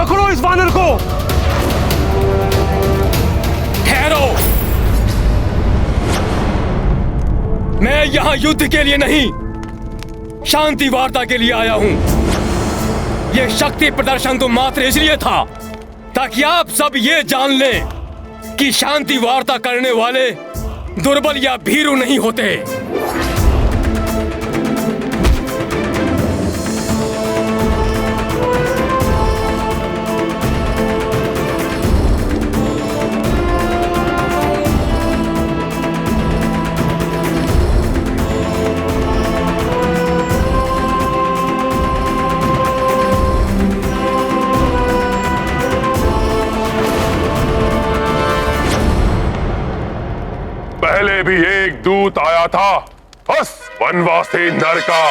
पकड़ो इस वानर को। ठहरो, मैं यहां युद्ध के लिए नहीं, शांति वार्ता के लिए आया हूं। यह शक्ति प्रदर्शन तो मात्र इसलिए था ताकि आप सब ये जान लें कि शांति वार्ता करने वाले दुर्बल या भीरू नहीं होते। पहले भी एक दूत आया था उस वनवासी नर का,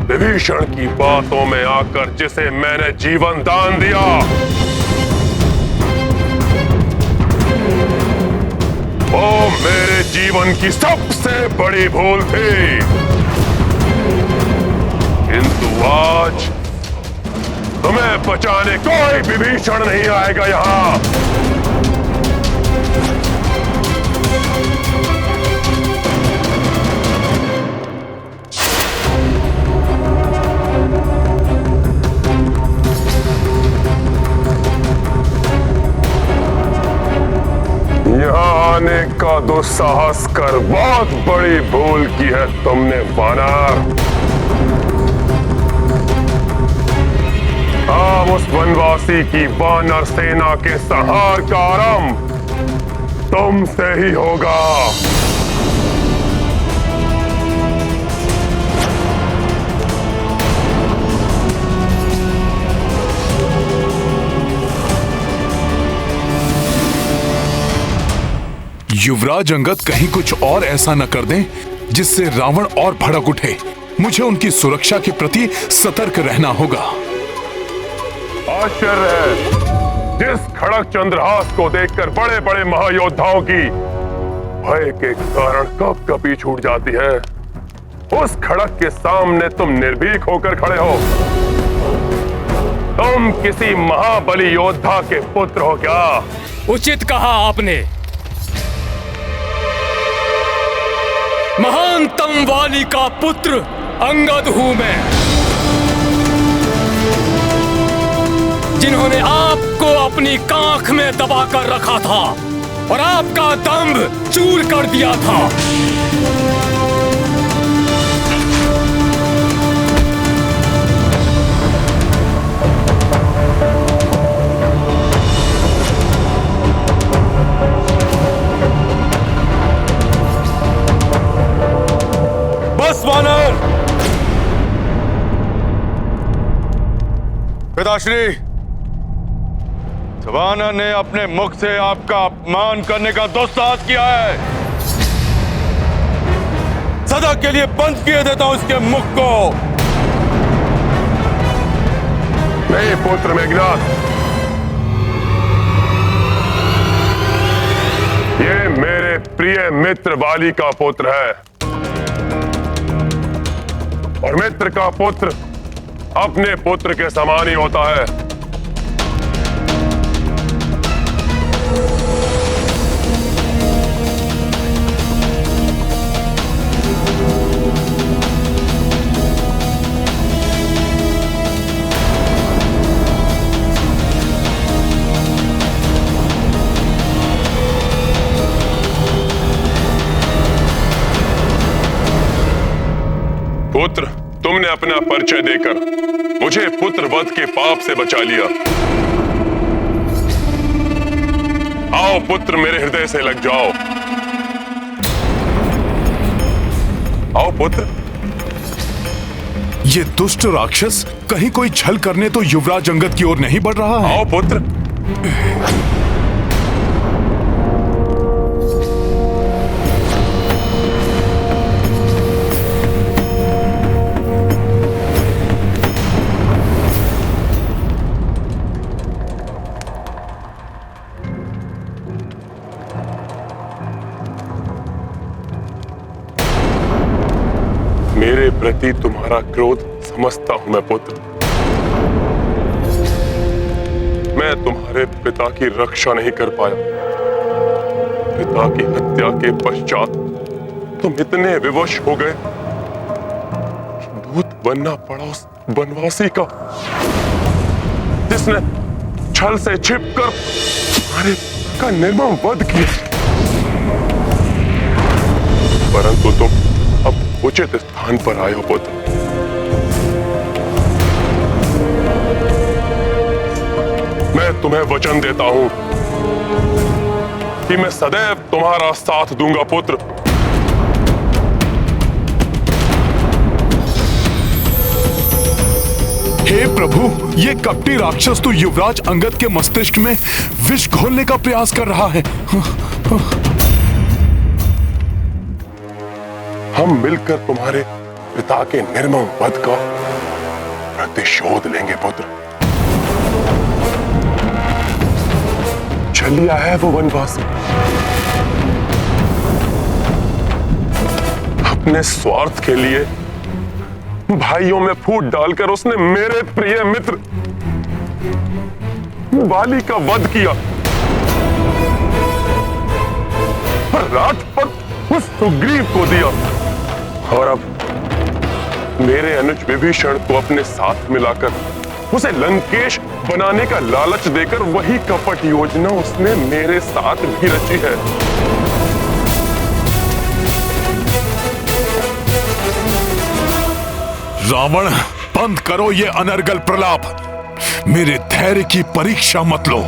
विभीषण की बातों में आकर जिसे मैंने जीवन दान दिया। वो मेरे जीवन की सबसे बड़ी भूल थी, किंतु आज तुम्हें बचाने कोई विभीषण नहीं आएगा यहां। यहाँ आने का दुस्साहस कर बहुत बड़ी भूल की है तुमने वानर। अब उस वनवासी की वानर सेना के संहार का आरंभ तुमसे ही होगा। युवराज अंगद कहीं कुछ और ऐसा न कर दें जिससे रावण और भड़क उठे। मुझे उनकी सुरक्षा के प्रति सतर्क रहना होगा। आश्चर्य है, जिस खड़क चंद्रहास को देखकर बड़े बड़े महायोद्धाओं की भय के कारण कब कभी छूट जाती है, उस खड़क के सामने तुम निर्भीक होकर खड़े हो। तुम किसी महाबली योद्धा के पुत्र हो क्या? उचित कहा आपने। महानतम वाली का पुत्र अंगद हूं मैं, जिन्होंने आपको अपनी कांख में दबाकर रखा था और आपका दंभ चूर कर दिया था। वानर, पिताश्री, वानर ने अपने मुख से आपका अपमान करने का दुस्साहस किया है। सदा के लिए बंद किए देता हूं इसके मुख को। नहीं पुत्र मेघनाद, ये मेरे प्रिय मित्र वाली का पुत्र है, और मित्र का पुत्र अपने पुत्र के समान ही होता है। पुत्र, तुमने अपना परिचय देकर मुझे पुत्र वध के पाप से बचा लिया। आओ पुत्र, मेरे हृदय से लग जाओ। आओ पुत्र। ये दुष्ट राक्षस कहीं कोई छल करने तो युवराज अंगद की ओर नहीं बढ़ रहा है? आओ पुत्र। मेरे प्रति तुम्हारा क्रोध समझता हूं मैं पुत्र, मैं तुम्हारे पिता की रक्षा नहीं कर पाया। पिता की हत्या के पश्चात तुम इतने विवश हो गए कि दूत बनना पड़ा उस वनवासी का, जिसने छल से छिपकर तुम्हारे का निर्मम वध किया। परंतु तुम अब उचित स्थान पर आए हो पुत्र। मैं तुम्हें वचन देता हूं कि मैं सदैव तुम्हारा साथ दूंगा पुत्र। हे प्रभु, ये कपटी राक्षस तो युवराज अंगद के मस्तिष्क में विष घोलने का प्रयास कर रहा है। हम मिलकर तुम्हारे पिता के निर्मम वध का प्रतिशोध लेंगे पुत्र। छलिया है वो वनवासी, अपने स्वार्थ के लिए भाइयों में फूट डालकर उसने मेरे प्रिय मित्र वाली का वध किया और राजपद उस सुग्रीव को दिया। और अब मेरे अनुज विभीषण को अपने साथ मिलाकर उसे लंकेश बनाने का लालच देकर वही कपट योजना उसने मेरे साथ भी रची है। रावण, बंद करो ये अनर्गल प्रलाप। मेरे धैर्य की परीक्षा मत लो।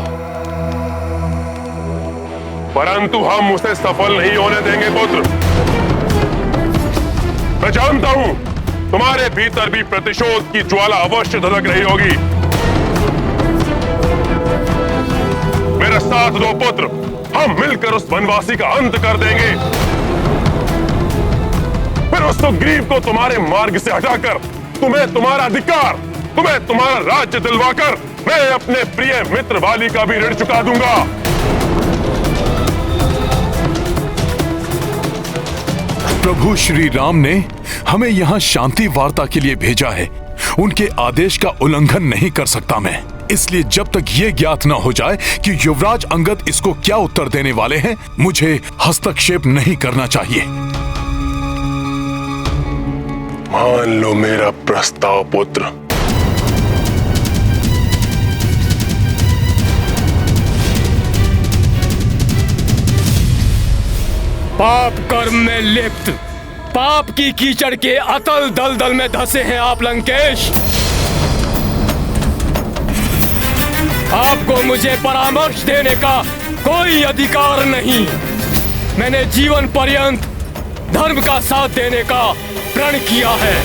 परंतु हम उसे सफल नहीं होने देंगे पुत्र। मैं जानता हूं तुम्हारे भीतर भी प्रतिशोध की ज्वाला अवश्य धधक रही होगी। मेरा साथ दो पुत्र, हम मिलकर उस वनवासी का अंत कर देंगे। फिर उस सुग्रीव को तुम्हारे मार्ग से हटाकर तुम्हें तुम्हारा अधिकार, तुम्हें तुम्हारा राज्य दिलवाकर मैं अपने प्रिय मित्र वाली का भी ऋण चुका दूंगा। प्रभु श्री राम ने हमें यहाँ शांति वार्ता के लिए भेजा है। उनके आदेश का उल्लंघन नहीं कर सकता मैं। इसलिए जब तक ये ज्ञात न हो जाए कि युवराज अंगद इसको क्या उत्तर देने वाले हैं, मुझे हस्तक्षेप नहीं करना चाहिए। मान लो मेरा प्रस्ताव पुत्र। पाप कर्म में लिप्त, पाप की कीचड़ के अतल दलदल में धंसे हैं आप लंकेश। आपको मुझे परामर्श देने का कोई अधिकार नहीं। मैंने जीवन पर्यंत धर्म का साथ देने का प्रण किया है।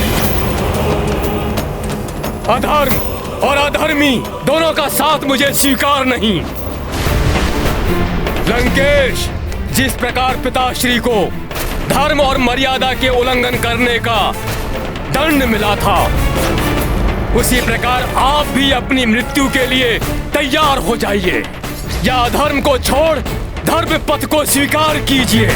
अधर्म और अधर्मी दोनों का साथ मुझे स्वीकार नहीं। लंकेश, जिस प्रकार पिताश्री को धर्म और मर्यादा के उल्लंघन करने का दंड मिला था, उसी प्रकार आप भी अपनी मृत्यु के लिए तैयार हो जाइए, या अधर्म को छोड़ धर्म पथ को स्वीकार कीजिए।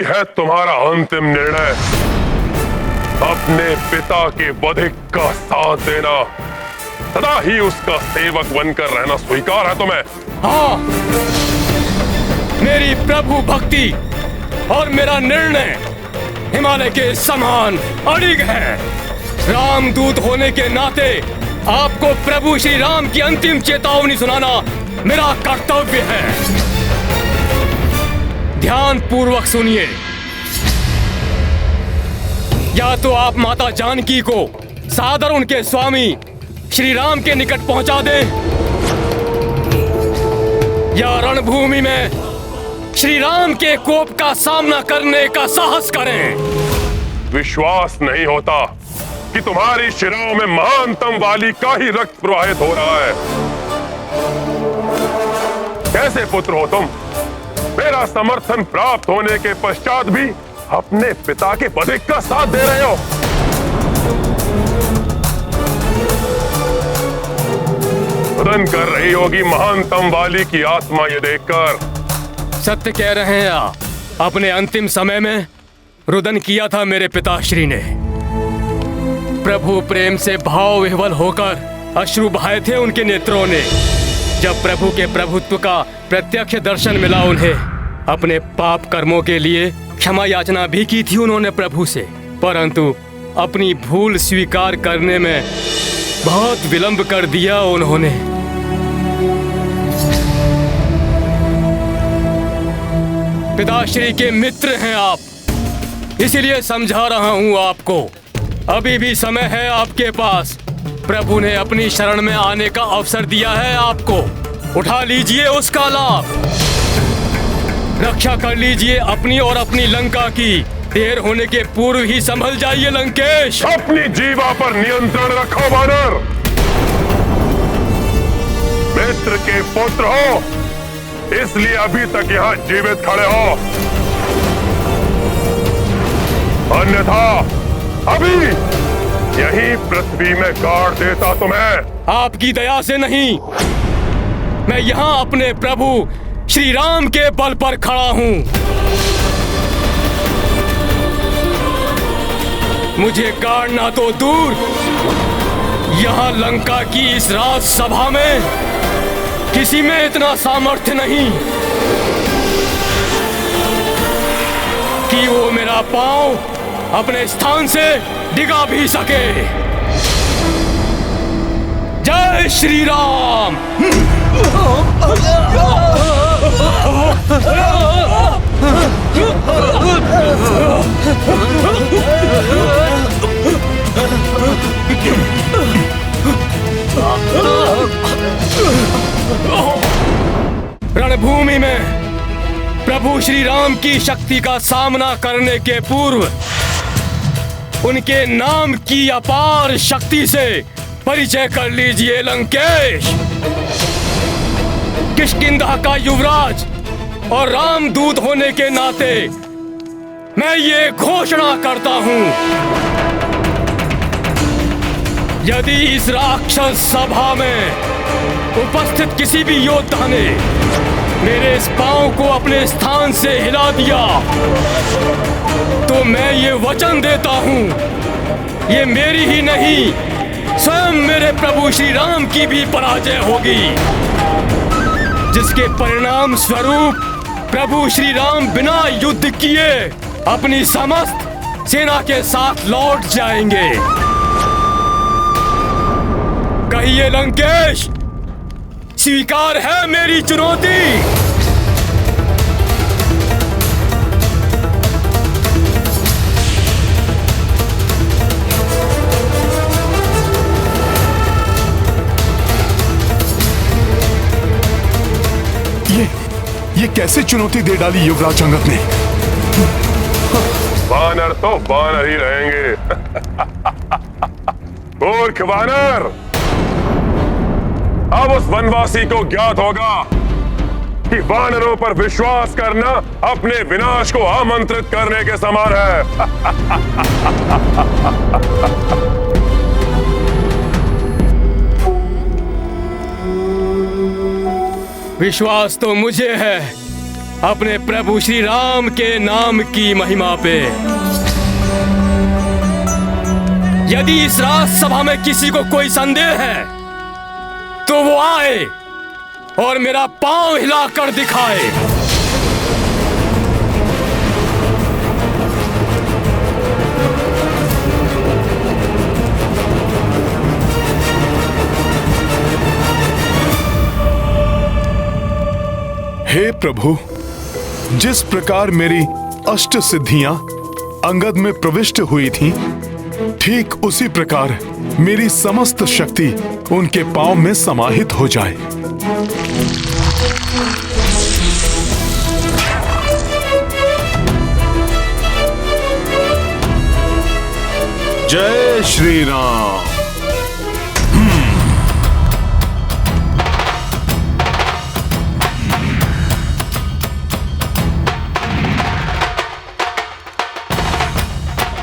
है तुम्हारा अंतिम निर्णय। अपने पिता के वधिक का साथ देना, सदा ही उसका सेवक बनकर रहना स्वीकार है तुम्हें? हाँ, मेरी प्रभु भक्ति और मेरा निर्णय हिमालय के समान अड़िग है। रामदूत होने के नाते आपको प्रभु श्री राम की अंतिम चेतावनी सुनाना मेरा कर्तव्य है। ध्यान पूर्वक सुनिए। या तो आप माता जानकी को सादर उनके स्वामी श्री राम के निकट पहुंचा दें, या रणभूमि में श्री राम के कोप का सामना करने का साहस करें। विश्वास नहीं होता कि तुम्हारी शिराओं में महानतम वाली का ही रक्त प्रवाहित हो रहा है। कैसे पुत्र हो तुम? मेरा समर्थन प्राप्त होने के पश्चात भी अपने पिता के पथिक का साथ दे रहे हो। रुदन कर रही होगी महानतम वाली की आत्मा ये देखकर। सत्य कह रहे हैं आप। अपने अंतिम समय में रुदन किया था मेरे पिताश्री ने। प्रभु प्रेम से भाव विह्वल होकर अश्रु बहाए थे उनके नेत्रों ने। जब प्रभु के प्रभुत्व का प्रत्यक्ष दर्शन मिला उन्हें, अपने पाप कर्मों के लिए क्षमा याचना भी की थी उन्होंने प्रभु से, परंतु अपनी भूल स्वीकार करने में बहुत विलंब कर दिया उन्होंने। पिताश्री के मित्र हैं आप, इसीलिए समझा रहा हूं आपको। अभी भी समय है आपके पास। प्रभु ने अपनी शरण में आने का अवसर दिया है आपको। उठा लीजिए उसका लाभ। रक्षा कर लीजिए अपनी और अपनी लंका की। देर होने के पूर्व ही संभल जाइए लंकेश। अपनी जीवा पर नियंत्रण रखो वानर। मित्र के पुत्र हो, इसलिए अभी तक यहाँ जीवित खड़े हो, अन्यथा अभी यहीं पृथ्वी में गाड़ देता तुम्हें। आपकी दया से नहीं, मैं यहाँ अपने प्रभु श्री राम के बल पर खड़ा हूँ। मुझे गाड़ना तो दूर, यहाँ लंका की इस राज सभा में किसी में इतना सामर्थ्य नहीं कि वो मेरा पांव अपने स्थान से डिगा भी सके। जय श्री राम। रणभूमि में प्रभु श्री राम की शक्ति का सामना करने के पूर्व उनके नाम की अपार शक्ति से परिचय कर लीजिए लंकेश। किष्किंधा का युवराज और रामदूत होने के नाते मैं ये घोषणा करता हूं, यदि इस राक्षस सभा में उपस्थित किसी भी योद्धा ने मेरे इस पांव को अपने स्थान से हिला दिया तो मैं ये वचन देता हूं, ये मेरी ही नहीं स्वयं मेरे प्रभु श्री राम की भी पराजय होगी, जिसके परिणाम स्वरूप प्रभु श्री राम बिना युद्ध किए अपनी समस्त सेना के साथ लौट जाएंगे। कहिए लंकेश, स्वीकार है मेरी चुनौती? ये कैसे चुनौती दे डाली युवराज अंगद ने? वानर तो वानर ही रहेंगे। मूर्ख वानर, अब उस वनवासी को ज्ञात होगा कि वानरों पर विश्वास करना अपने विनाश को आमंत्रित करने के समान है। विश्वास तो मुझे है अपने प्रभु श्री राम के नाम की महिमा पे। यदि इस राज सभा में किसी को कोई संदेह है तो वो आए और मेरा पांव हिलाकर दिखाए। हे प्रभु, जिस प्रकार मेरी अष्ट सिद्धियां अंगद में प्रविष्ट हुई थीं, ठीक उसी प्रकार मेरी समस्त शक्ति उनके पांव में समाहित हो जाए। जय श्री राम।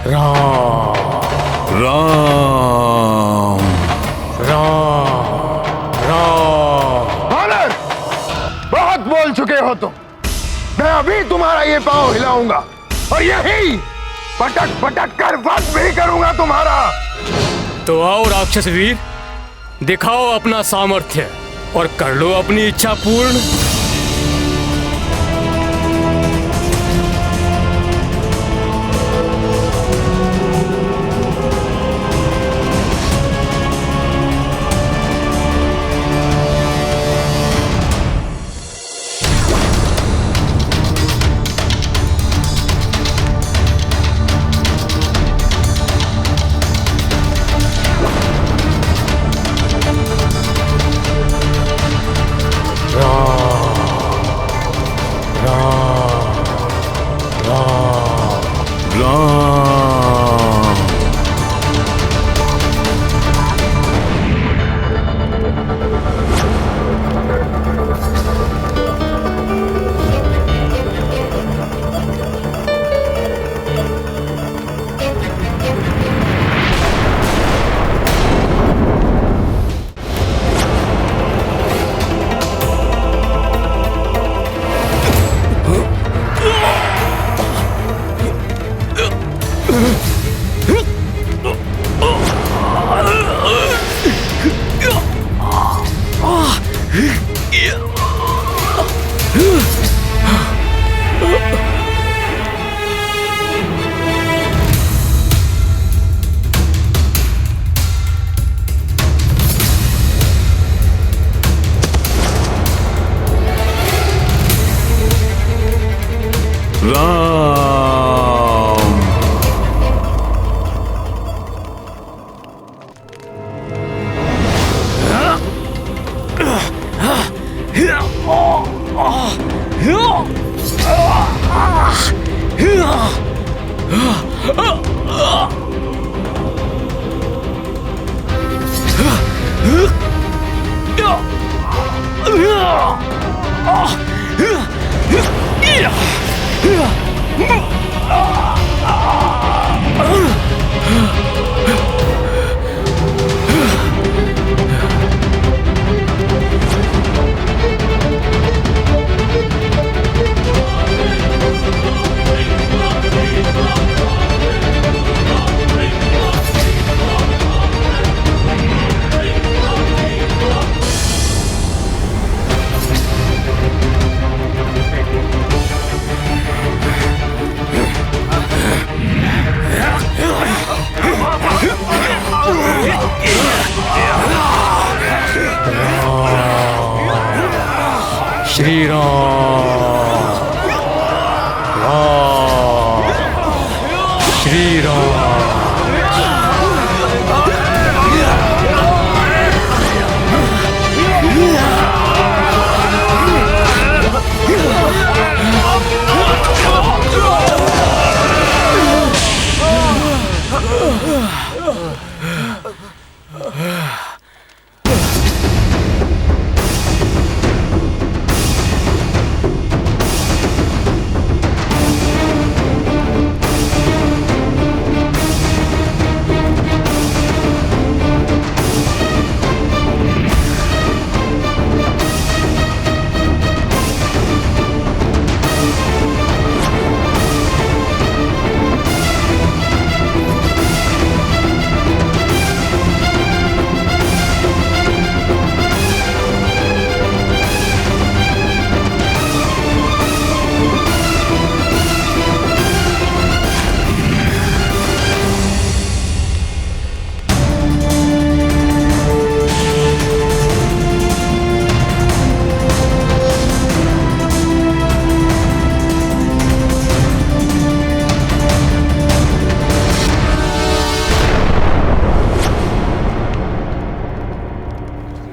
राम राम। राम राम। वानर, बहुत बोल चुके हो तुम। मैं अभी तुम्हारा ये पांव हिलाऊंगा और यही पटक पटक कर वध भी करूंगा तुम्हारा। तो आओ राक्षस वीर, दिखाओ अपना सामर्थ्य और कर लो अपनी इच्छा पूर्ण। श्री राम। राम श्री राम।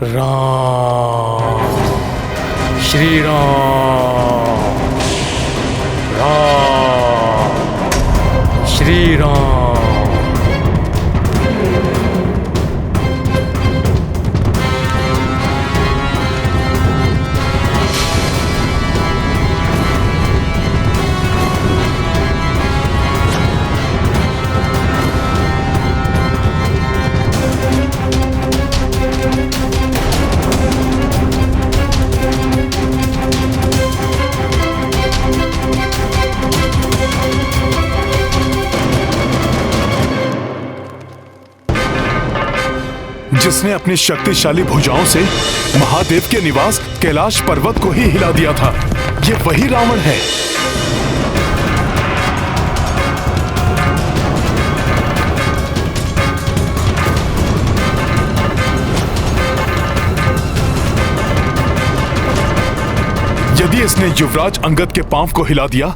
राम श्री राम। राम श्री राम। जिसने अपनी शक्तिशाली भुजाओं से महादेव के निवास कैलाश पर्वत को ही हिला दिया था। ये वही रावण है। यदि इसने युवराज अंगद के पांव को हिला दिया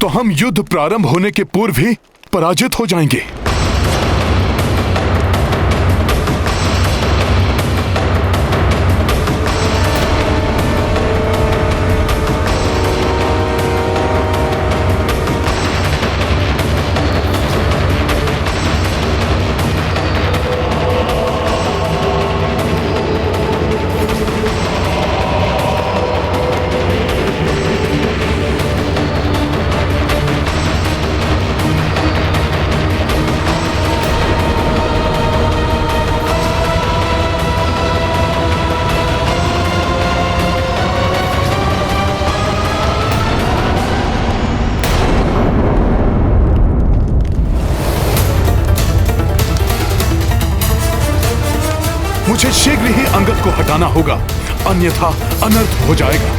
तो हम युद्ध प्रारंभ होने के पूर्व ही पराजित हो जाएंगे। मुझे शीघ्र ही अंगद को हटाना होगा, अन्यथा अनर्थ हो जाएगा।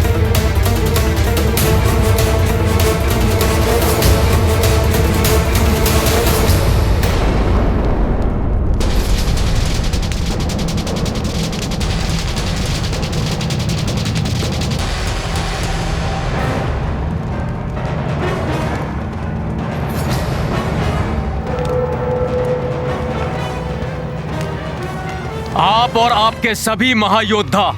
आप और आपके सभी महायोद्धा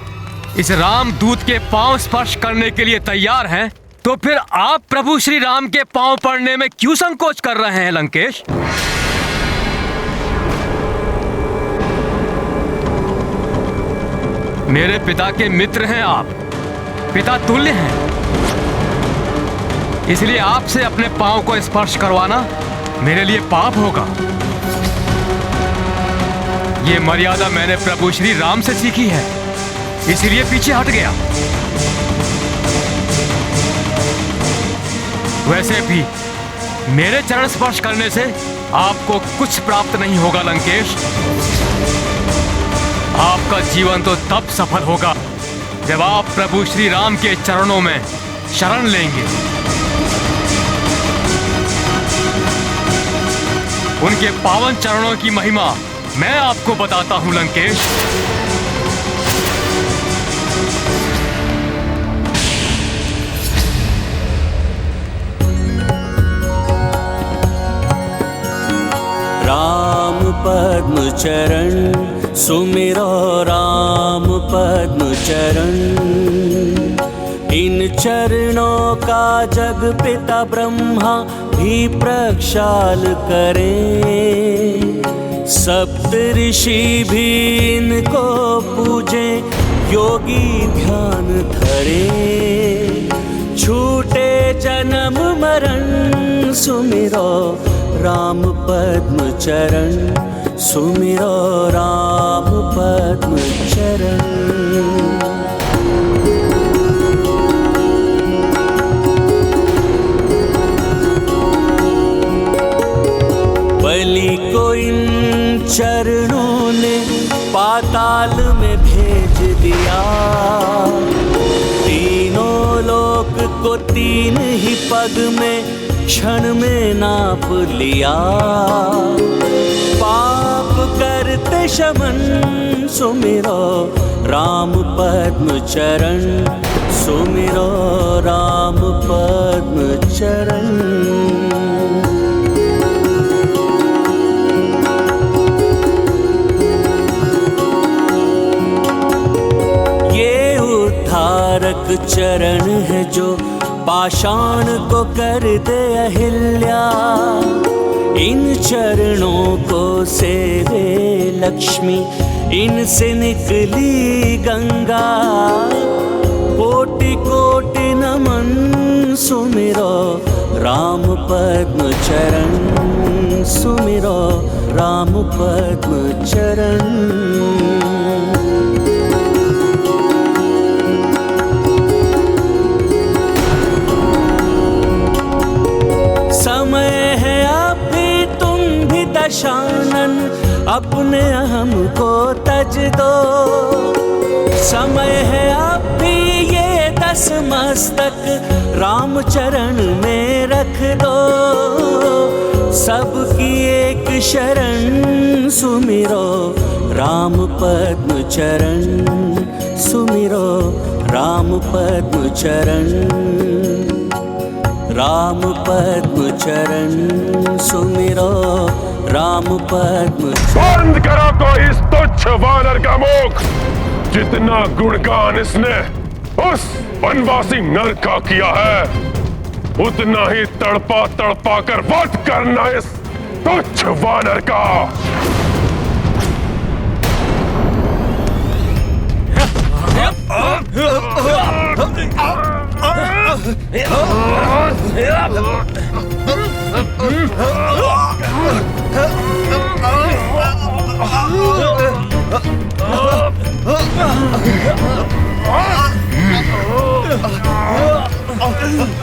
इस रामदूत के पांव स्पर्श करने के लिए तैयार हैं, तो फिर आप प्रभु श्री राम के पांव पड़ने में क्यों संकोच कर रहे हैं लंकेश? मेरे पिता के मित्र हैं आप, पिता तुल्य हैं, इसलिए आपसे अपने पांव को स्पर्श करवाना मेरे लिए पाप होगा। ये मर्यादा मैंने प्रभु श्री राम से सीखी है, इसलिए पीछे हट गया। वैसे भी मेरे चरण स्पर्श करने से आपको कुछ प्राप्त नहीं होगा लंकेश। आपका जीवन तो तब सफल होगा जब आप प्रभु श्री राम के चरणों में शरण लेंगे। उनके पावन चरणों की महिमा मैं आपको बताता हूं लंकेश। राम पद्म चरण सुमिरो राम पद्म चरण, इन चरणों का जग पिता ब्रह्मा भी प्रक्षाल करें। सप्त ऋषि भी इनको पूजे, योगी ध्यान धरे। छूटे जन्म मरण सुमिरो राम पद्म चरण, सुमिरो राम पद्म चरण। बलि को इन चरणों ने पाताल में भेज दिया, तीनों लोक को तीन ही पग में क्षण में नाप लिया। पाप करते शमन सुमिरो राम पद्म चरण, सुमिरो राम पद्म चरण। तारक चरण है जो पाषाण को कर दे अहिल्या, इन चरणों को सेवे लक्ष्मी, इनसे निकली गंगा। कोटि कोटि नमन सुमिरो राम पद्म चरण, सुमिरो राम पद्म चरण। समय है अभी तुम भी दशानन, अपने अहम को तज दो। समय है अब भी ये 10 मस्तक राम चरण में रख दो। सबकी एक शरण सुमिरो राम पद्म चरण, सुमिरो राम पद्म चरण, राम पद्म चरण, सुमिरो राम पद्म चरण। बंद करो कोई इस तुच्छ वानर का मुख। जितना गुणगान इसने उस वनवासी नर का किया है, उतना ही तड़पा तड़पा कर वध करना इस तुच्छ वानर का।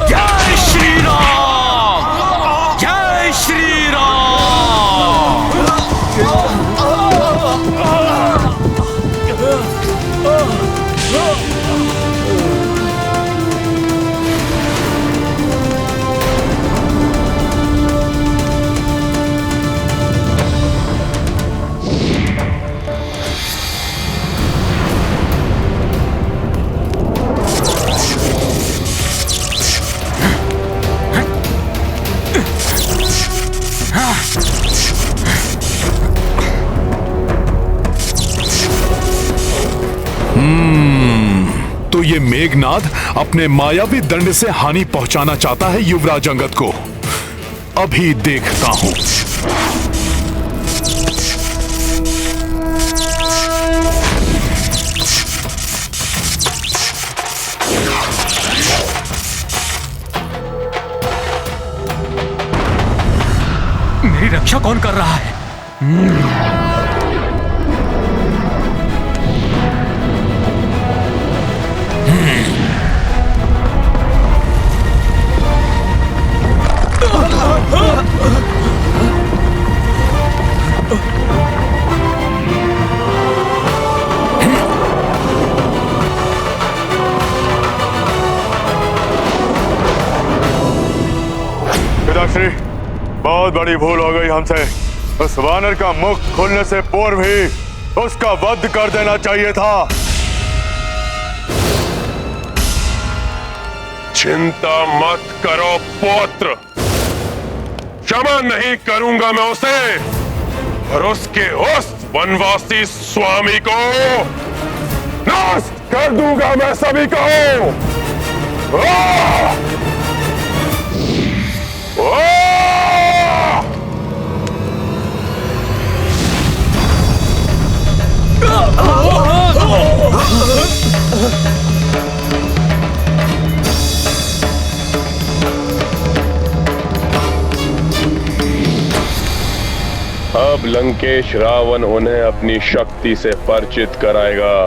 जय श्री राम, जय श्री राम। तो ये मेघनाद अपने मायावी दंड से हानि पहुंचाना चाहता है युवराज अंगद को। अभी देखता हूं। मेरी रक्षा कौन कर रहा है? पिताश्री, बहुत बड़ी भूल हो गई हमसे। उस वानर का मुख खुलने से पूर्व ही उसका वध कर देना चाहिए था। चिंता मत करो पुत्र, क्षमा नहीं करूंगा मैं उसे और उसके उस वनवासी स्वामी को नाश कर दूंगा मैं सभी को। अब लंकेश रावण उन्हें अपनी शक्ति से परिचित कराएगा।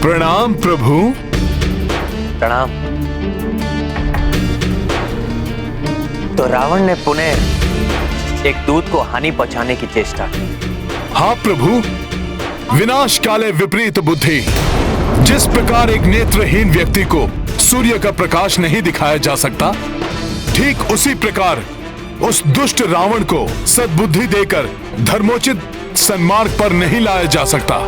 प्रणाम प्रभु। प्रणाम। तो रावण ने पुनः एक दूत को हानि पहुंचाने की चेष्टा की। हाँ प्रभु, विनाश काले विपरीत बुद्धि। जिस प्रकार एक नेत्रहीन व्यक्ति को सूर्य का प्रकाश नहीं दिखाया जा सकता, ठीक उसी प्रकार उस दुष्ट रावण को सद्बुद्धि देकर धर्मोचित सन्मार्ग पर नहीं लाया जा सकता।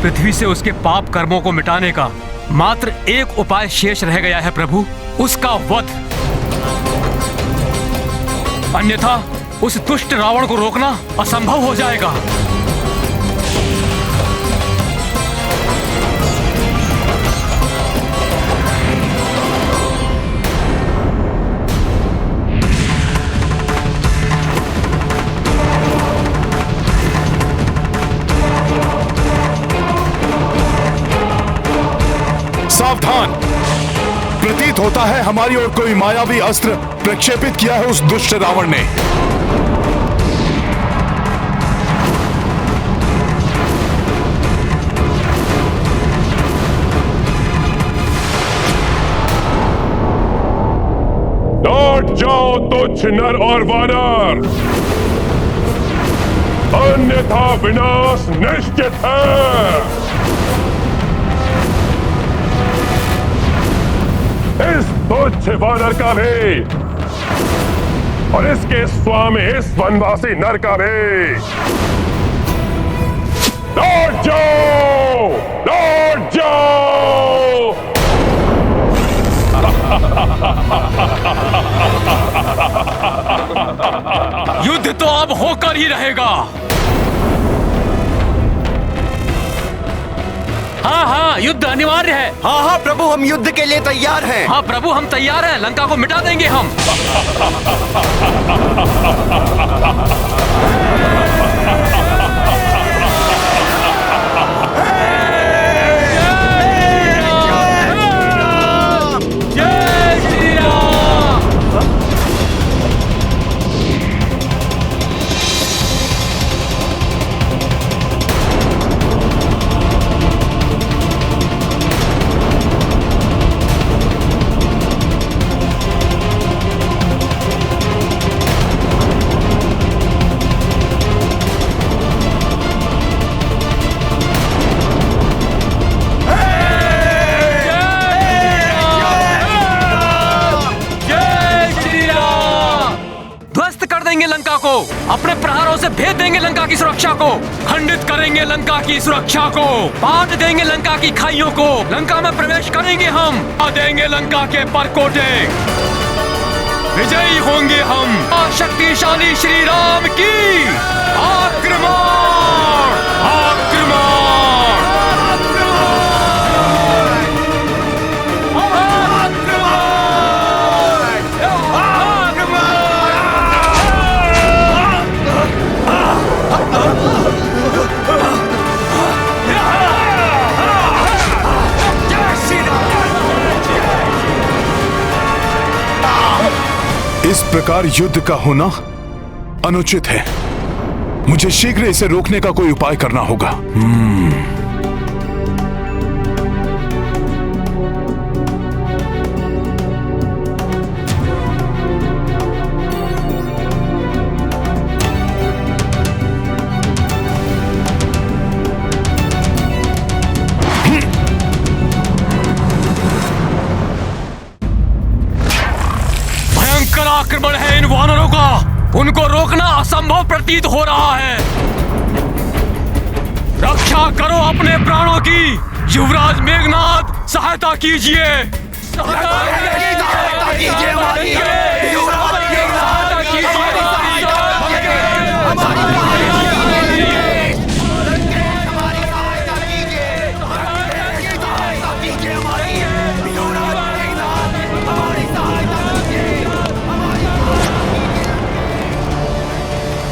पृथ्वी से उसके पाप कर्मों को मिटाने का मात्र एक उपाय शेष रह गया है प्रभु, उसका वध। अन्यथा उस दुष्ट रावण को रोकना असंभव हो जाएगा। सावधान! प्रतीत होता है हमारी ओर कोई मायावी अस्त्र प्रक्षेपित किया है उस दुष्ट रावण ने। लौट जाओ तुच्छ नर और वानर, अन्यथा विनाश निश्चित है। इस तुच्छ वानर का भी और इसके स्वामी इस वनवासी नर का भी लौट जाओ, लौट जाओ। युद्ध तो अब होकर ही रहेगा। हाँ हाँ, युद्ध अनिवार्य है। हाँ हाँ प्रभु, हम युद्ध के लिए तैयार हैं। हाँ प्रभु, हम तैयार हैं। लंका को मिटा देंगे हम। अपने प्रहारों से भेद देंगे लंका की सुरक्षा को, खंडित करेंगे लंका की सुरक्षा को, बांध देंगे लंका की खाइयों को। लंका में प्रवेश करेंगे हम, आ देंगे लंका के परकोटे। विजयी होंगे हम। शक्तिशाली श्री राम की आक्रमण, आक्रमण। इस प्रकार युद्ध का होना अनुचित है। मुझे शीघ्र इसे रोकने का कोई उपाय करना होगा। आक्रमण है इन वानरों का, उनको रोकना असंभव प्रतीत हो रहा है। रक्षा करो अपने प्राणों की। युवराज मेघनाद, सहायता कीजिए।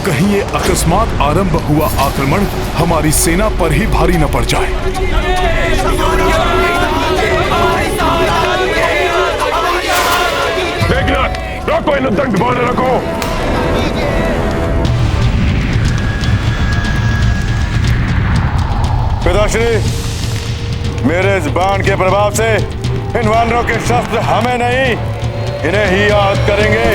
कहीं ये अकस्मात आरंभ हुआ आक्रमण हमारी सेना पर ही भारी न पड़ जाए। मेघनाद, रोको इन दंड वानरों को। पिताश्री, मेरे इस बाण के प्रभाव से इन वानरों के शस्त्र हमें नहीं, इन्हें ही आहत करेंगे।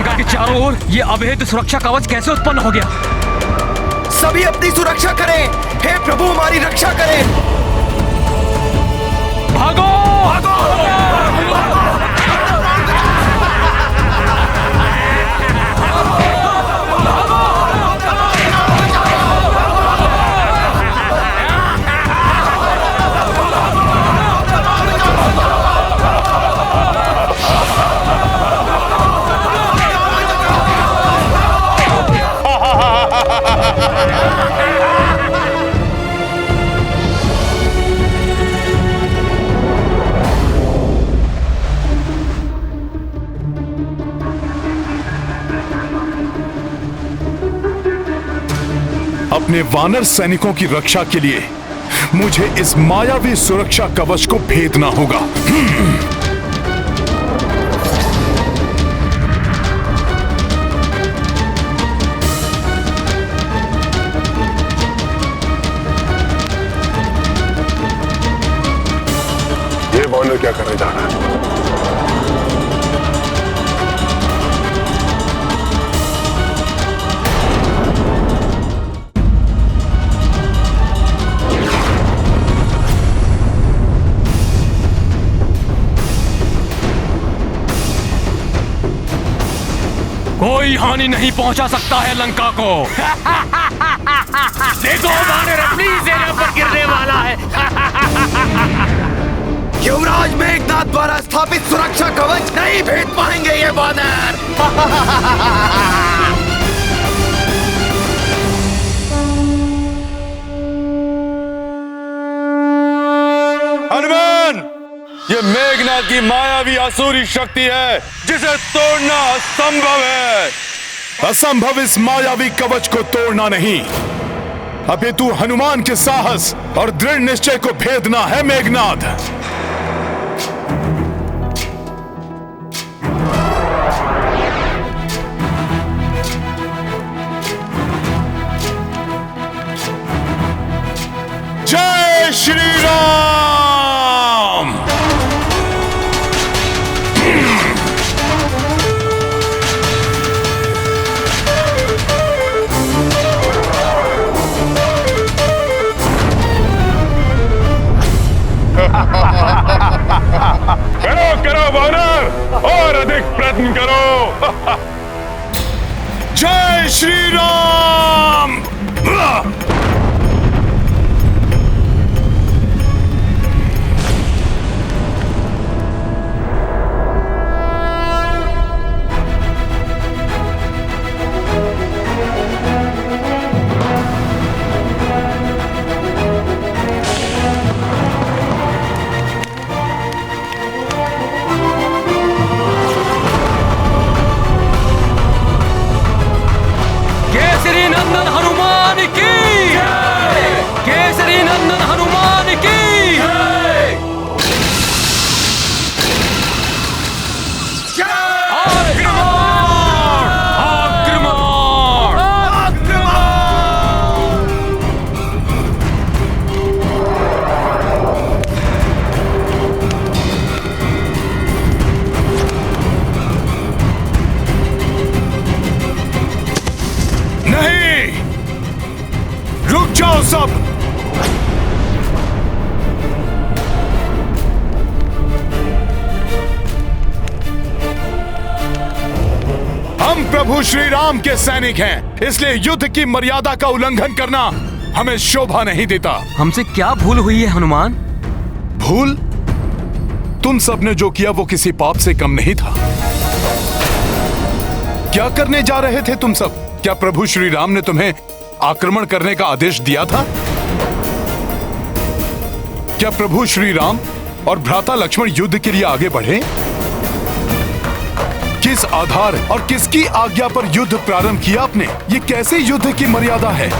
लंका के चारों ओर ये अवैध सुरक्षा कवच कैसे उत्पन्न हो गया? सभी अपनी सुरक्षा करें। हे प्रभु हमारी रक्षा करें। भागो! अपने वानर सैनिकों की रक्षा के लिए मुझे इस मायावी सुरक्षा कवच को भेदना होगा। ये वानर क्या करने जा रहा है? कोई हानि नहीं पहुंचा सकता है लंका को। देखो वानर अपनी सेना पर गिरने वाला है। युवराज मेघनाद द्वारा स्थापित सुरक्षा कवच नहीं भेद पाएंगे ये वानर। हनुमान, ये मेघनाद की मायावी आसुरी शक्ति है जिसे तोड़ना असंभव है। असंभव इस मायावी कवच को तोड़ना नहीं, अपितु हनुमान के साहस और दृढ़ निश्चय को भेदना है मेघनाद। जय श्री राम। करो करो वानर, और अधिक प्रयत्न करो। जय श्री राम। केसरी नंदन हनुमान की जय! केसरी नंदन हनुमान की जय! आक्रमण! आक्रमण! नहीं, रुक जाओ सब। हम प्रभु श्री राम के सैनिक हैं, इसलिए युद्ध की मर्यादा का उल्लंघन करना हमें शोभा नहीं देता। हमसे क्या भूल हुई है हनुमान? भूल? तुम सबने जो किया वो किसी पाप से कम नहीं था। क्या करने जा रहे थे तुम सब? क्या प्रभु श्री राम ने तुम्हें आक्रमण करने का आदेश दिया था? क्या प्रभु श्री राम और भ्राता लक्ष्मण युद्ध के लिए आगे बढ़े? किस आधार और किसकी आज्ञा पर युद्ध प्रारंभ किया आपने? ये कैसे युद्ध की मर्यादा है?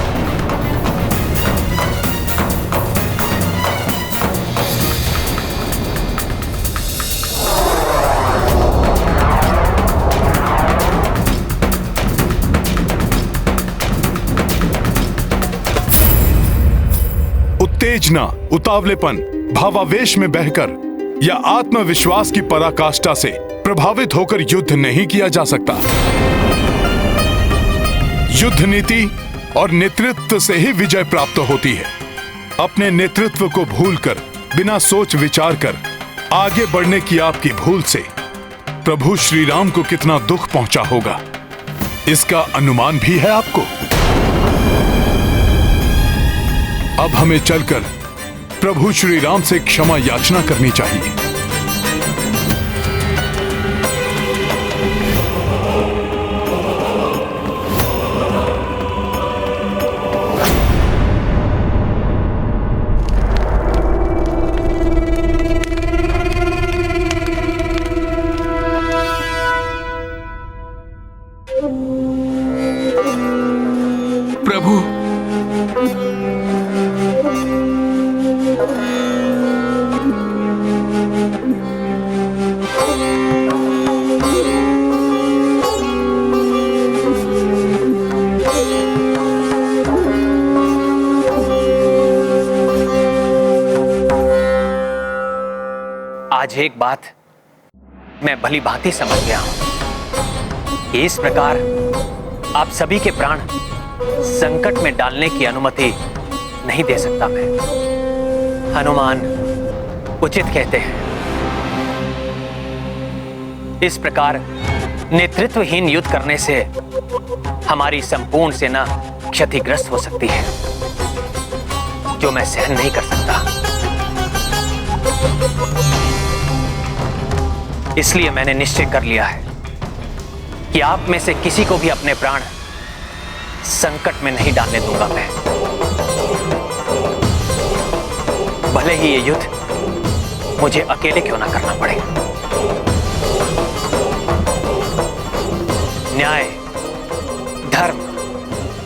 उत्तेजना, उतावलेपन, भावावेश में बहकर या आत्मविश्वास की पराकाष्ठा से प्रभावित होकर युद्ध नहीं किया जा सकता। युद्ध नीति और नेतृत्व से ही विजय प्राप्त होती है। अपने नेतृत्व को भूलकर, बिना सोच विचार कर आगे बढ़ने की आपकी भूल से प्रभु श्री राम को कितना दुख पहुंचा होगा, इसका अनुमान भी है आपको। अब हमें चलकर प्रभु श्री राम से क्षमा याचना करनी चाहिए। प्रभु, आज एक बात मैं भली भांति समझ गया हूं कि इस प्रकार आप सभी के प्राण संकट में डालने की अनुमति नहीं दे सकता मैं। हनुमान उचित कहते हैं। इस प्रकार नेतृत्वहीन युद्ध करने से हमारी संपूर्ण सेना क्षतिग्रस्त हो सकती है, जो मैं सहन नहीं कर सकता। इसलिए मैंने निश्चय कर लिया है कि आप में से किसी को भी अपने प्राण संकट में नहीं डालने दूंगा मैं। भले ही ये युद्ध मुझे अकेले क्यों ना करना पड़े। न्याय, धर्म,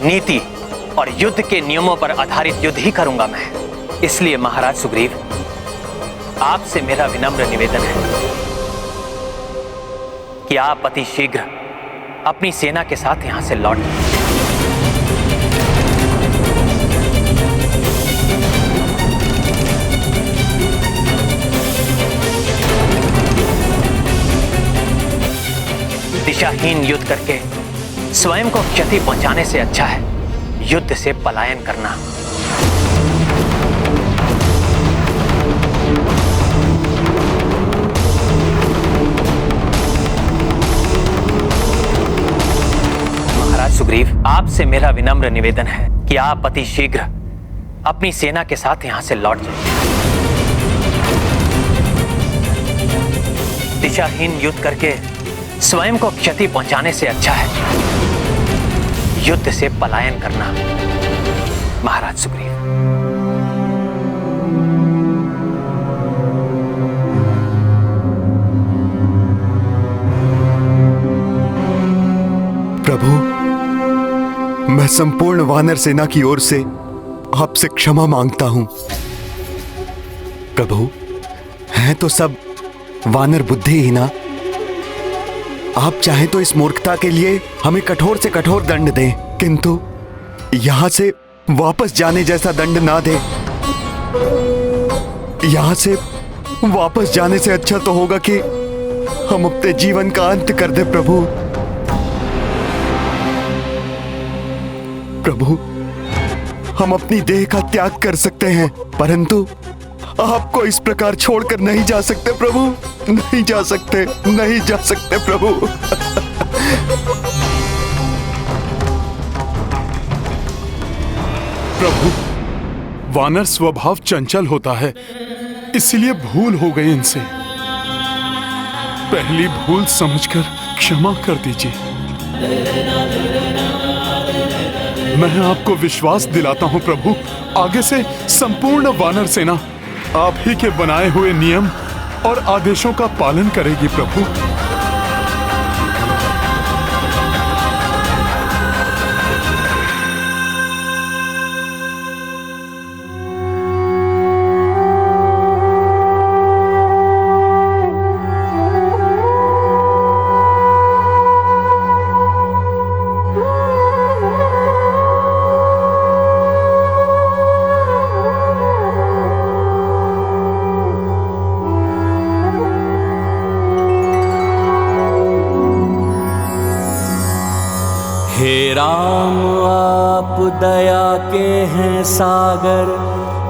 नीति और युद्ध के नियमों पर आधारित युद्ध ही करूंगा मैं। इसलिए महाराज सुग्रीव, आपसे मेरा विनम्र निवेदन है कि आप अति शीघ्र अपनी सेना के साथ यहां से लौट जाएं। दिशाहीन युद्ध करके स्वयं को क्षति पहुंचाने से अच्छा है युद्ध से पलायन करना। सुग्रीव, आपसे मेरा विनम्र निवेदन है कि आप अति शीघ्र अपनी सेना के साथ यहां से लौट जाएं। दिशाहीन युद्ध करके स्वयं को क्षति पहुंचाने से अच्छा है युद्ध से पलायन करना। महाराज सुग्रीव। प्रभु, मैं संपूर्ण वानर सेना की ओर से आपसे क्षमा मांगता हूं। प्रभु, हैं तो सब वानर बुद्धिहीना। आप चाहें तो इस मूर्खता के लिए हमें कठोर से कठोर दंड दें, किंतु यहां से वापस जाने जैसा दंड ना दें। यहां से वापस जाने से अच्छा तो होगा कि हम अपने जीवन का अंत कर दें। प्रभु, प्रभु, हम अपनी देह का त्याग कर सकते हैं, परंतु आपको इस प्रकार छोड़कर नहीं जा सकते। प्रभु, नहीं जा सकते, नहीं जा सकते प्रभु। प्रभु, वानर स्वभाव चंचल होता है, इसलिए भूल हो गई इनसे। पहली भूल समझकर क्षमा कर दीजिए। मैं आपको विश्वास दिलाता हूं प्रभु, आगे से संपूर्ण वानर सेना आप ही के बनाए हुए नियम और आदेशों का पालन करेगी प्रभु। हे राम आप दया के हैं सागर,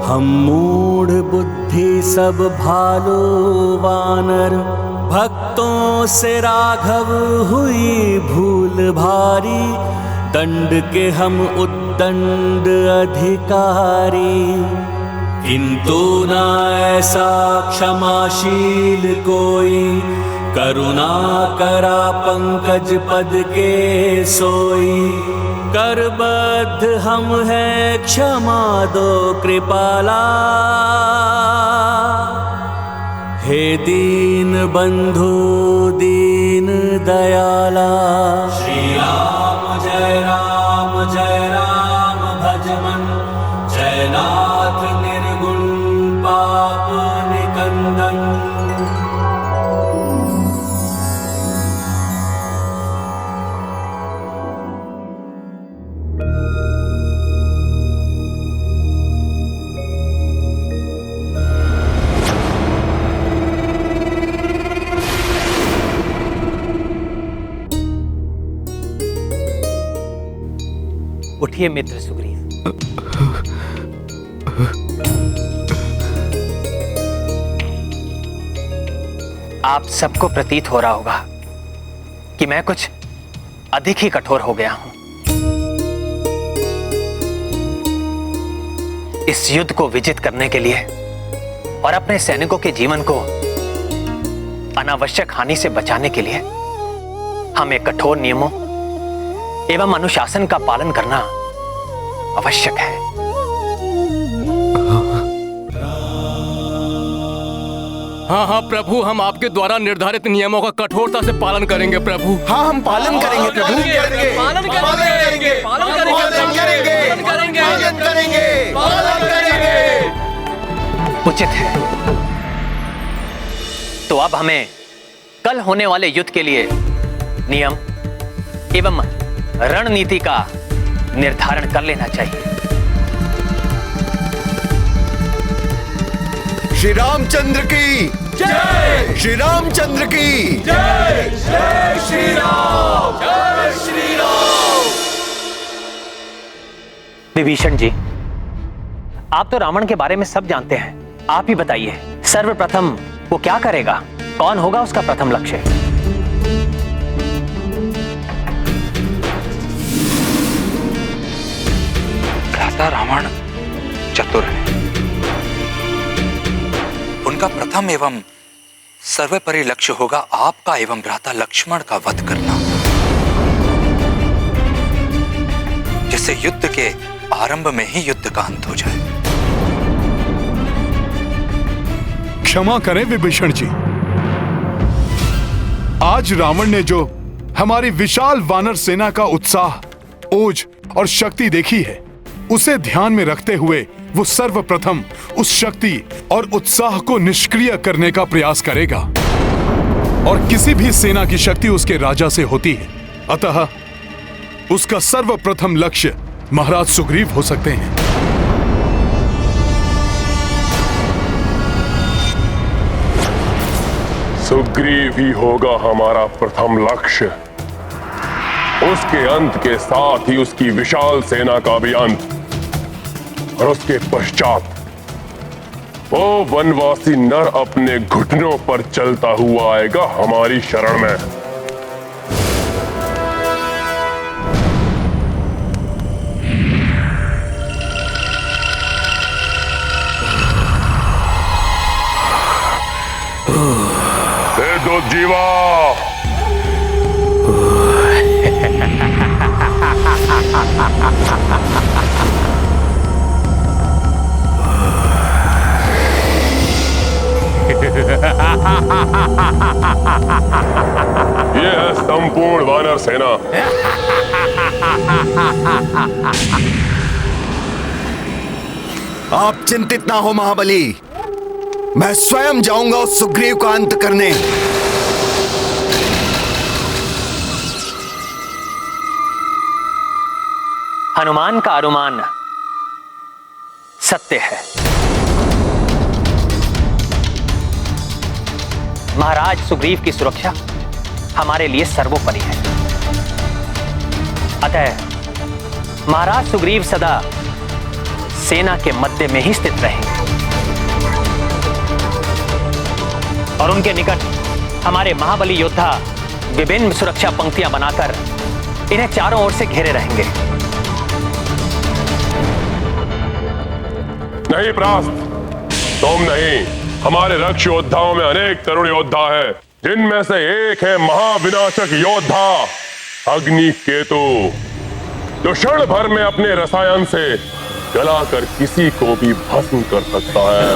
हम मूढ़ बुद्धि सब भालो वानर। भक्तों से राघव हुई भूल भारी, दंड के हम उद्दंड अधिकारी। किंतु न ऐसा क्षमाशील कोई, करुणा करा पंकज पद के सोई। करबद्ध हम हैं क्षमा दो कृपाला, हे दीन बंधु दीन दयाला। श्री राम जय राम भज मन, जयनाथ निर्गुण पाप निकंदन। उठिए मित्र सुग्रीव। आप सबको प्रतीत हो रहा होगा कि मैं कुछ अधिक ही कठोर हो गया हूं। इस युद्ध को विजित करने के लिए और अपने सैनिकों के जीवन को अनावश्यक हानि से बचाने के लिए हमें कठोर नियमों एवं अनुशासन का पालन करना आवश्यक है। हाँ प्रभु, हम आपके द्वारा निर्धारित नियमों का कठोरता से पालन करेंगे प्रभु। हाँ, हम पालन करेंगे प्रभु। उचित है। तो अब हमें कल होने वाले युद्ध के लिए नियम एवं रणनीति का निर्धारण कर लेना चाहिए। श्री रामचंद्र की जय, श्री रामचंद्र की जय, जय श्री राम, जय श्री राम। विभीषण जी, आप तो रावण के बारे में सब जानते हैं, आप ही बताइए सर्वप्रथम वो क्या करेगा, कौन होगा उसका प्रथम लक्ष्य? भ्राता रावण चतुर है, उनका प्रथम एवं सर्वोपरि लक्ष्य होगा आपका एवं भ्राता लक्ष्मण का वध करना, जिससे युद्ध के आरंभ में ही युद्ध का अंत हो जाए। क्षमा करें विभीषण जी, आज रावण ने जो हमारी विशाल वानर सेना का उत्साह, ओज और शक्ति देखी है, उसे ध्यान में रखते हुए वो सर्वप्रथम उस शक्ति और उत्साह को निष्क्रिय करने का प्रयास करेगा। और किसी भी सेना की शक्ति उसके राजा से होती है, अतः उसका सर्वप्रथम लक्ष्य महाराज सुग्रीव हो सकते हैं। सुग्रीव ही होगा हमारा प्रथम लक्ष्य। उसके अंत के साथ ही उसकी विशाल सेना का भी अंत, और उसके पश्चात वो वनवासी नर अपने घुटनों पर चलता हुआ आएगा हमारी शरण में। हे दूत जीवा, ये है संपूर्ण वानर सेना। आप चिंतित ना हो महाबली, मैं स्वयं जाऊंगा उस सुग्रीव का अंत करने। हनुमान का अनुमान सत्य है। महाराज सुग्रीव की सुरक्षा हमारे लिए सर्वोपरि है। अतः महाराज सुग्रीव सदा सेना के मध्य में ही स्थित रहेंगे और उनके निकट हमारे महाबली योद्धा विभिन्न सुरक्षा पंक्तियां बनाकर इन्हें चारों ओर से घेरे रहेंगे। नहीं प्रास्त, तुम नहीं, हमारे रक्ष योद्धाओं में अनेक तरुण योद्धा है, जिनमें से एक है महाविनाशक योद्धा अग्निकेतु, जो क्षण भर में अपने रसायन से गलाकर किसी को भी भस्म कर सकता है।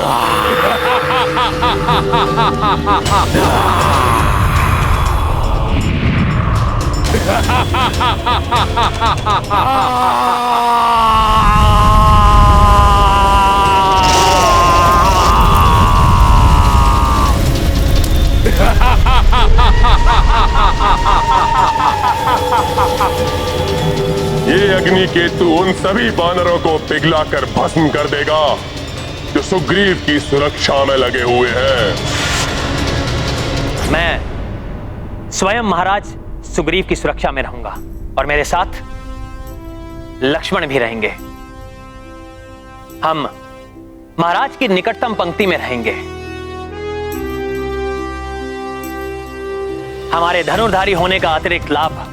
ये अग्निकेतु उन सभी वानरों को पिघलाकर भस्म कर देगा जो सुग्रीव की सुरक्षा में लगे हुए हैं। मैं स्वयं महाराज सुग्रीव की सुरक्षा में रहूंगा और मेरे साथ लक्ष्मण भी रहेंगे। हम महाराज की निकटतम पंक्ति में रहेंगे। हमारे धनुर्धारी होने का अतिरिक्त लाभ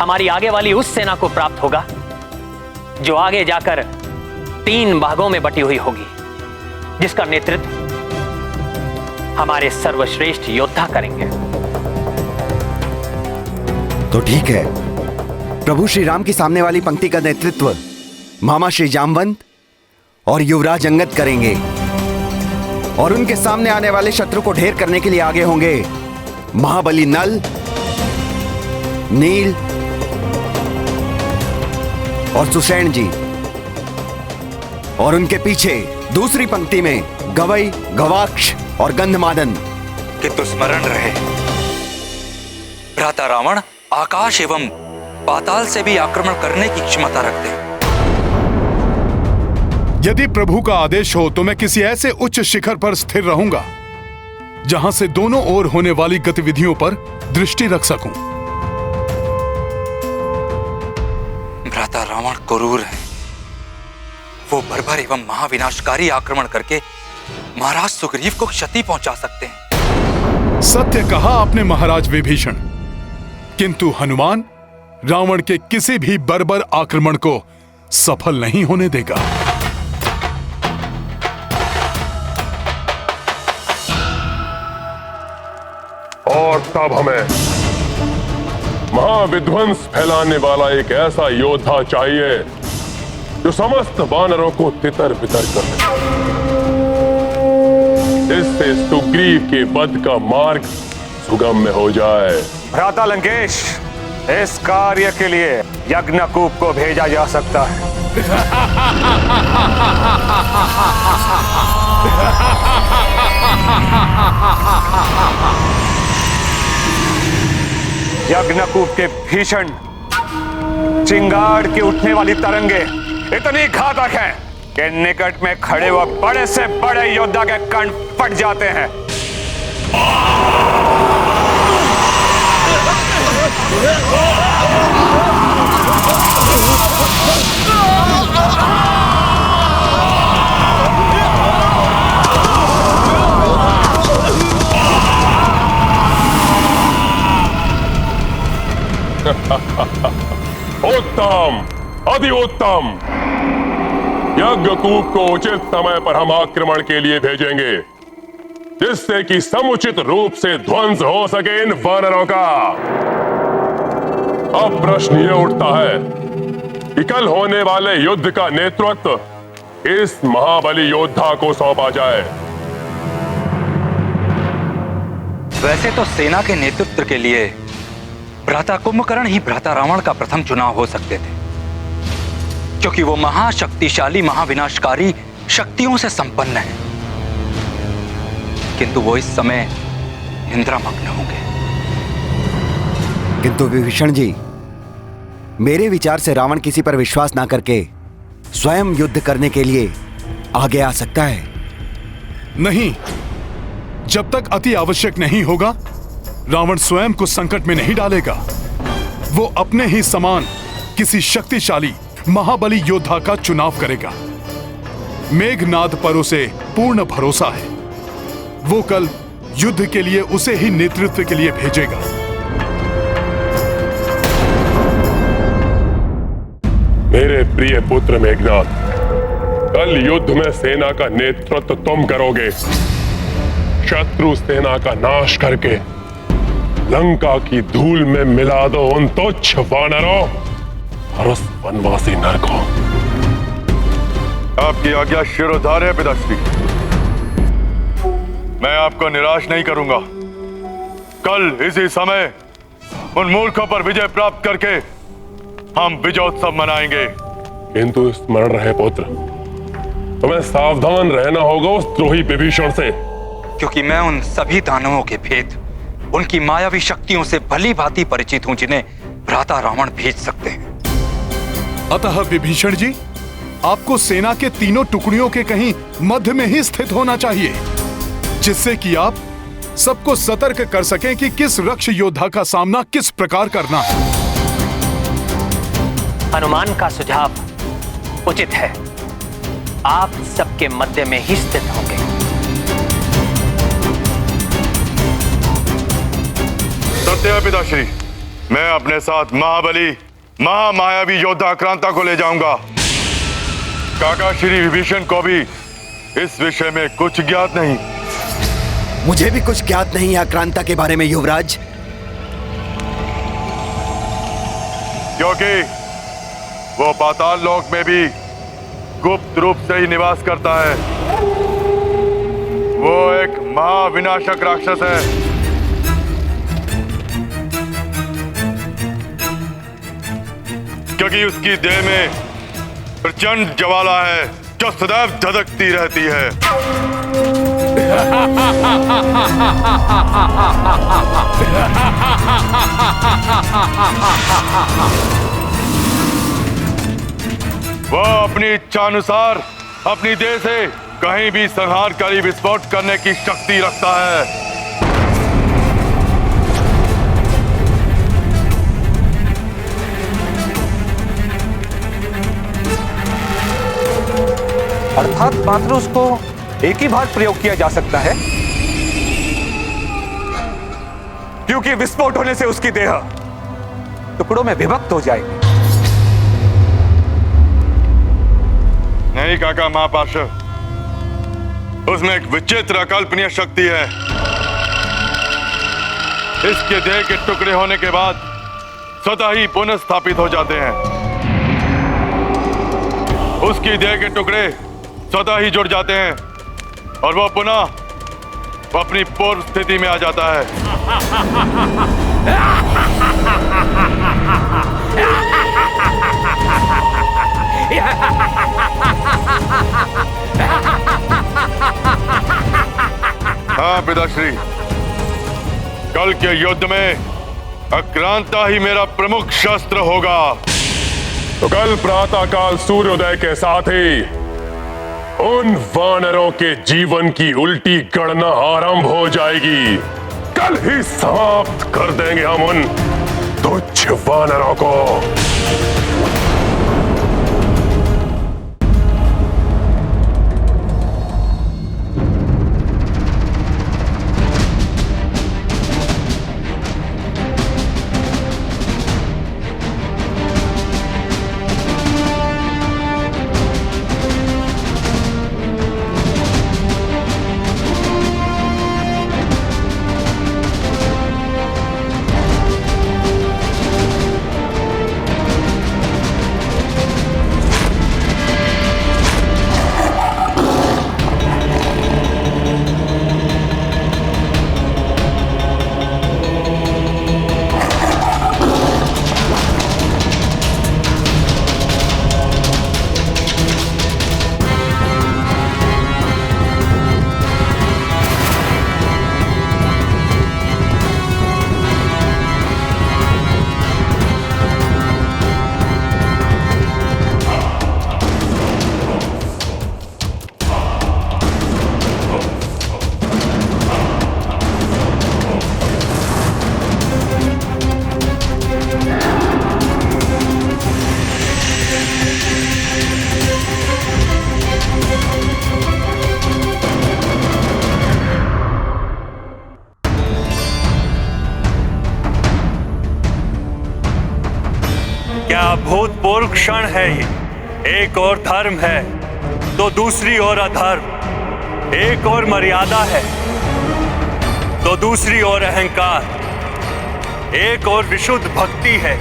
हमारी आगे वाली उस सेना को प्राप्त होगा जो आगे जाकर 3 भागों में बटी हुई होगी, जिसका नेतृत्व हमारे सर्वश्रेष्ठ योद्धा करेंगे। तो ठीक है, प्रभु श्री राम की सामने वाली पंक्ति का नेतृत्व मामा श्री जामवंत और युवराज अंगद करेंगे और उनके सामने आने वाले शत्रु को ढेर करने के लिए आगे होंगे महाबली नल, नील और सुषेण जी, और उनके पीछे दूसरी पंक्ति में गवई, गवाक्ष और गंधमादन। किंतु स्मरण रहे, भ्राता रावण आकाश एवं पाताल से भी आक्रमण करने की क्षमता रखते हैं। यदि प्रभु का आदेश हो तो मैं किसी ऐसे उच्च शिखर पर स्थिर रहूंगा जहां से दोनों ओर होने वाली गतिविधियों पर दृष्टि रख सकूं। भ्राता रावण क्रूर है, वो बर्बर एवं महाविनाशकारी आक्रमण करके महाराज सुग्रीव को क्षति पहुंचा सकते हैं। सत्य कहा आपने महाराज विभीषण, किंतु हनुमान रावण के किसी भी बर्बर आक्रमण को सफल नहीं होने देगा। और तब हमें महाविध्वंस फैलाने वाला एक ऐसा योद्धा चाहिए जो समस्त वानरों को तितर बितर कर दे, इससे सुग्रीव के वध का मार्ग सुगम्य हो जाए। भ्राता लंकेश, इस कार्य के लिए यज्ञकूप को भेजा जा सकता है। यज्ञकूप के भीषण चिंगाड़ के उठने वाली तरंगे इतनी घातक हैं कि निकट में खड़े हुए बड़े से बड़े योद्धा के कंठ फट जाते हैं। उत्तम, अति उत्तम। यज्ञकूप को उचित समय पर हम आक्रमण के लिए भेजेंगे, जिससे कि समुचित रूप से ध्वंस हो सके इन वानरों का। अब प्रश्न यह उठता है कि कल होने वाले युद्ध का नेतृत्व इस महाबली योद्धा को सौंपा जाए। वैसे तो सेना के नेतृत्व के लिए भ्राता कुंभकर्ण ही भ्राता रावण का प्रथम चुनाव हो सकते थे, क्योंकि वो महाशक्तिशाली महाविनाशकारी शक्तियों से संपन्न है। किंतु वो इस समय निंद्रामग्न होंगे। किंतु विभीषण जी, मेरे विचार से रावण किसी पर विश्वास ना करके स्वयं युद्ध करने के लिए आगे आ सकता है। नहीं, जब तक अति आवश्यक नहीं होगा रावण स्वयं को संकट में नहीं डालेगा। वो अपने ही समान किसी शक्तिशाली महाबली योद्धा का चुनाव करेगा। मेघनाद पर उसे पूर्ण भरोसा है। वो कल युद्ध के लिए उसे ही नेतृत्व के लिए भेजेगा। मेरे प्रिय पुत्र मेघनाद, कल युद्ध में सेना का नेतृत्व तुम करोगे। शत्रु सेना का नाश करके लंका की धूल में मिला दो उन तुच्छ वानरों और उस वनवासी नर को। आपकी आज्ञा शिरोधार्य पिताश्री। मैं आपको निराश नहीं करूंगा। कल इसी समय उन मूर्खों पर विजय प्राप्त करके हम विजयोत्सव मनाएंगे। किंतु स्मरण रहे पुत्र, तुम्हें सावधान रहना होगा उस द्रोही विभीषण से। क्योंकि मैं उन सभी दानवों के भेद, उनकी मायावी शक्तियों से भली भांति परिचित हूं जिन्हें भ्राता रावण भेज सकते हैं। अतः विभीषण जी, आपको सेना के तीनों टुकड़ियों के कहीं मध्य में ही स्थित होना चाहिए, जिससे कि आप सबको सतर्क कर सकें कि किस रक्ष योद्धा का सामना किस प्रकार करना है। हनुमान का सुझाव उचित है। आप सबके मध्य में ही स्थित होंगे। सत्य है पिताश्री। मैं अपने साथ महाबली महामायावी योद्धा आक्रांता को ले जाऊंगा। काका श्री विभीषण को भी इस विषय में कुछ ज्ञात नहीं। मुझे भी कुछ ज्ञात नहीं आक्रांता के बारे में युवराज। क्योंकि वो पाताल लोक में भी गुप्त रूप से ही निवास करता है। वो एक महाविनाशक राक्षस है। क्योंकि उसकी देह में प्रचंड ज्वाला है जो सदैव धधकती रहती है। वह अपनी इच्छानुसार अपनी देह से कहीं भी संहारकारी विस्फोट करने की शक्ति रखता है। अर्थात मात्र उसको एक ही बार प्रयोग किया जा सकता है, क्योंकि विस्फोट होने से उसकी देह टुकड़ों में विभक्त हो जाएगी। नहीं काका महापार्षद, उसमें एक विचित्र अकल्पनीय शक्ति है। इसके देह के टुकड़े होने के बाद स्वतः ही पुनः स्थापित हो जाते हैं। उसकी देह के टुकड़े स्वतः ही जुड़ जाते हैं और वह पुनः अपनी पूर्व स्थिति में आ जाता है। हाँ पिताश्री, कल के युद्ध में आक्रांता ही मेरा प्रमुख शस्त्र होगा। तो कल प्रातःकाल सूर्योदय के साथ ही उन वानरों के जीवन की उल्टी गणना आरंभ हो जाएगी। कल ही समाप्त कर देंगे हम उन तुच्छ वानरों को। क्या अभूतपूर्व क्षण है ये। एक और धर्म है तो दूसरी ओर अधर्म, एक और मर्यादा है तो दूसरी ओर अहंकार, एक और विशुद्ध भक्ति है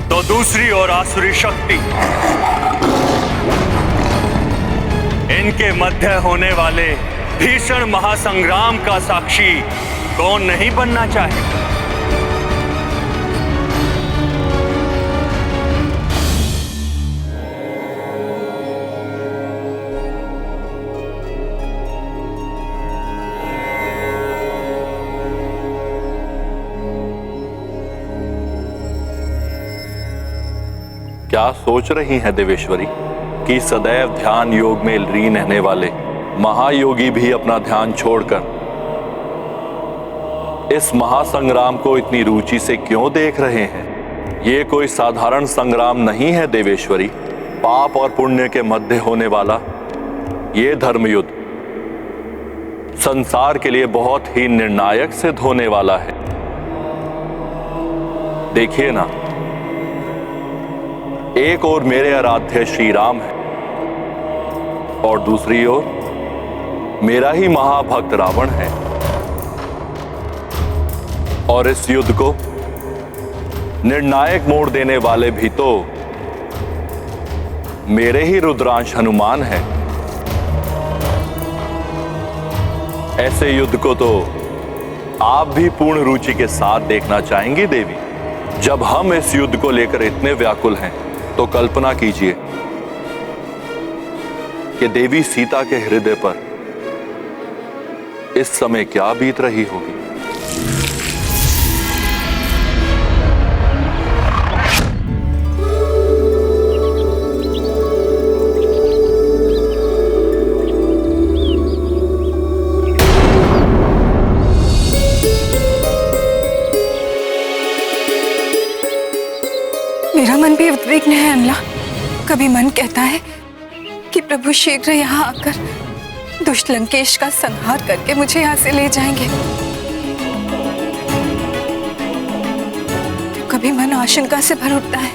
तो दूसरी ओर आसुरी शक्ति। इनके मध्य होने वाले भीषण महासंग्राम का साक्षी कौन नहीं बनना चाहे। क्या सोच रही हैं देवेश्वरी कि सदैव ध्यान योग में लीन रहने वाले महायोगी भी अपना ध्यान छोड़कर इस महासंग्राम को इतनी रुचि से क्यों देख रहे हैं? ये कोई साधारण संग्राम नहीं है देवेश्वरी। पाप और पुण्य के मध्य होने वाला ये धर्मयुद्ध संसार के लिए बहुत ही निर्णायक सिद्ध होने वाला है। देखिए ना, एक ओर मेरे आराध्य श्री राम है और दूसरी ओर मेरा ही महाभक्त रावण है। और इस युद्ध को निर्णायक मोड़ देने वाले भी तो मेरे ही रुद्रांश हनुमान है। ऐसे युद्ध को तो आप भी पूर्ण रुचि के साथ देखना चाहेंगी देवी। जब हम इस युद्ध को लेकर इतने व्याकुल हैं तो कल्पना कीजिए कि देवी सीता के हृदय पर इस समय क्या बीत रही होगी। मेरा मन भी उद्विग्न है अमला। कभी मन कहता है कि प्रभु शीघ्र यहाँ आकर दुष्ट लंकेश का संहार करके मुझे यहाँ से ले जाएंगे, तो कभी मन आशंका से भर उठता है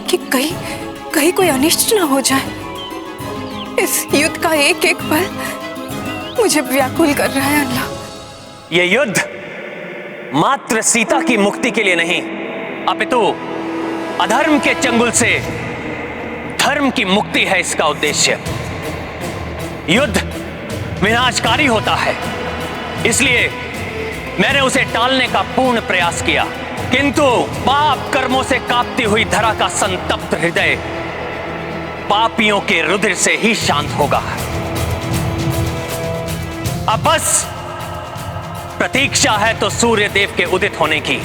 कि कहीं कोई अनिष्ट न हो जाए। इस युद्ध का एक एक पल मुझे व्याकुल कर रहा है अमला। ये युद्ध मात्र सीता की मुक्ति के लिए नहीं, अपितु अधर्म के चंगुल से धर्म की मुक्ति है इसका उद्देश्य। युद्ध विनाशकारी होता है, इसलिए मैंने उसे टालने का पूर्ण प्रयास किया, किंतु पाप कर्मों से कांपती हुई धरा का संतप्त हृदय पापियों के रुधिर से ही शांत होगा। अब बस प्रतीक्षा है तो सूर्य देव के उदित होने की।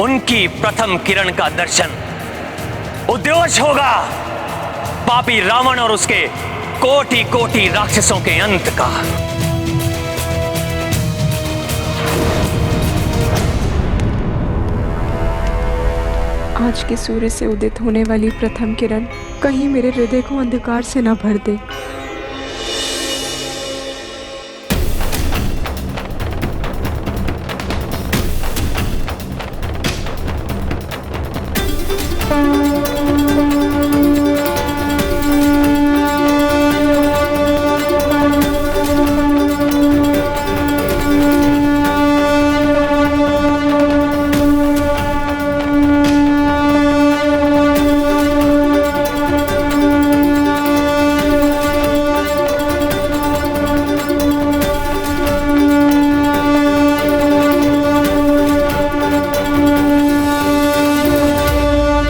उनकी प्रथम किरण का दर्शन उद्योष होगा पापी रावण और उसके कोटि कोटि राक्षसों के अंत का। आज के सूर्य से उदित होने वाली प्रथम किरण कहीं मेरे हृदय को अंधकार से न भर दे।